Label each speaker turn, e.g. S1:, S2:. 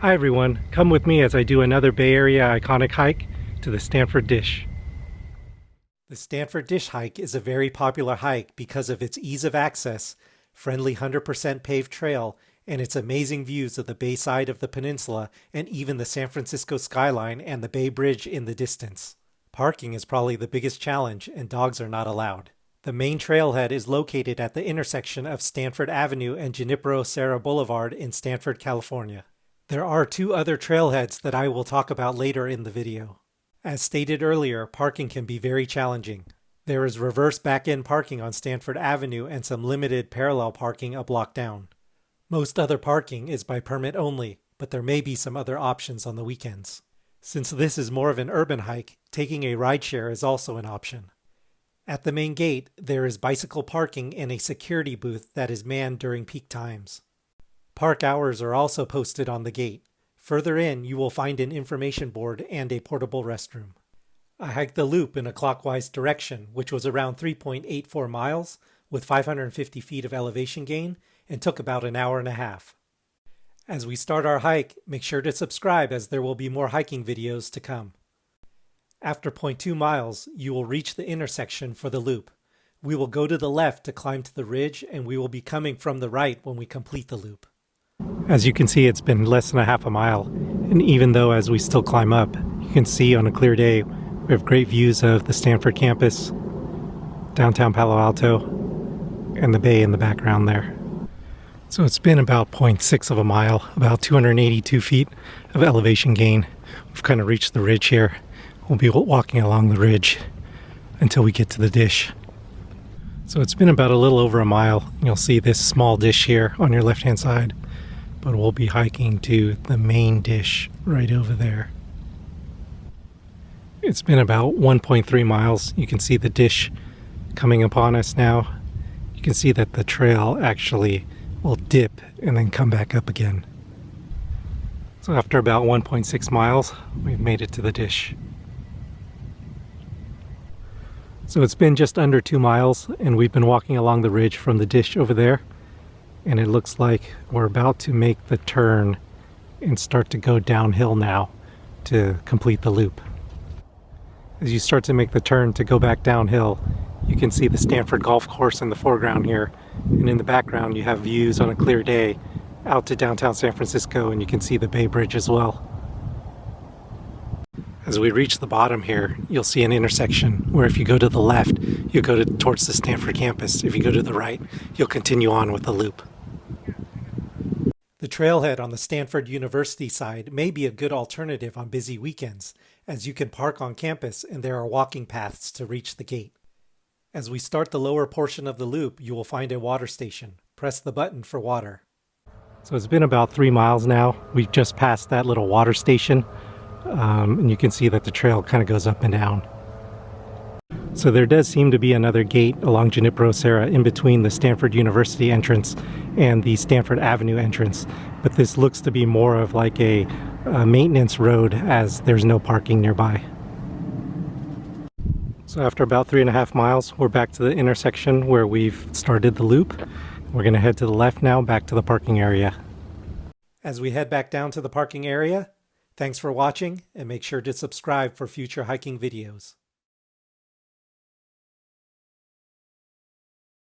S1: Hi everyone, come with me as I do another Bay Area iconic hike to the Stanford Dish. The Stanford Dish Hike is a very popular hike because of its ease of access, friendly 100% paved trail, and its amazing views of the bay side of the peninsula and even the San Francisco skyline and the Bay Bridge in the distance. Parking is probably the biggest challenge, and dogs are not allowed. The main trailhead is located at the intersection of Stanford Avenue and Junipero Serra Boulevard in Stanford, California. There are two other trailheads that I will talk about later in the video. As stated earlier, parking can be very challenging. There is reverse back-end parking on Stanford Avenue and some limited parallel parking a block down. Most other parking is by permit only, but there may be some other options on the weekends. Since this is more of an urban hike, taking a rideshare is also an option. At the main gate, there is bicycle parking and a security booth that is manned during peak times. Park hours are also posted on the gate. Further in, you will find an information board and a portable restroom. I hiked the loop in a clockwise direction, which was around 3.84 miles, with 550 feet of elevation gain, and took about an hour and a half. As we start our hike, make sure to subscribe as there will be more hiking videos to come. After 0.2 miles, you will reach the intersection for the loop. We will go to the left to climb to the ridge, and we will be coming from the right when we complete the loop. As you can see, it's been less than a half a mile, and even though as we still climb up, you can see on a clear day we have great views of the Stanford campus, downtown Palo Alto, and the bay in the background there. So it's been about 0.6 of a mile, about 282 feet of elevation gain. We've kind of reached the ridge here. We'll be walking along the ridge until we get to the dish. So it's been about a little over a mile. You'll see this small dish here on your left-hand side, but we'll be hiking to the main dish right over there. It's been about 1.3 miles. You can see the dish coming upon us now. You can see that the trail actually will dip and then come back up again. So after about 1.6 miles, we've made it to the dish. So it's been just under 2 miles, and we've been walking along the ridge from the dish over there, and it looks like we're about to make the turn and start to go downhill now to complete the loop. As you start to make the turn to go back downhill, you can see the Stanford Golf Course in the foreground here, and in the background you have views on a clear day out to downtown San Francisco, and you can see the Bay Bridge as well. As we reach the bottom here, you'll see an intersection where if you go to the left, you'll go towards the Stanford campus. If you go to the right, you'll continue on with the loop. The trailhead on the Stanford University side may be a good alternative on busy weekends, as you can park on campus and there are walking paths to reach the gate. As we start the lower portion of the loop, you will find a water station. Press the button for water. So it's been about 3 miles now. We've just passed that little water station. And you can see that the trail kind of goes up and down. So there does seem to be another gate along Junipero Serra in between the Stanford University entrance and the Stanford Avenue entrance, but this looks to be more of like a maintenance road as there's no parking nearby. So after about 3.5 miles, we're back to the intersection where we've started the loop. We're going to head to the left now, back to the parking area. As we head back down to the parking area, thanks for watching, and make sure to subscribe for future hiking videos.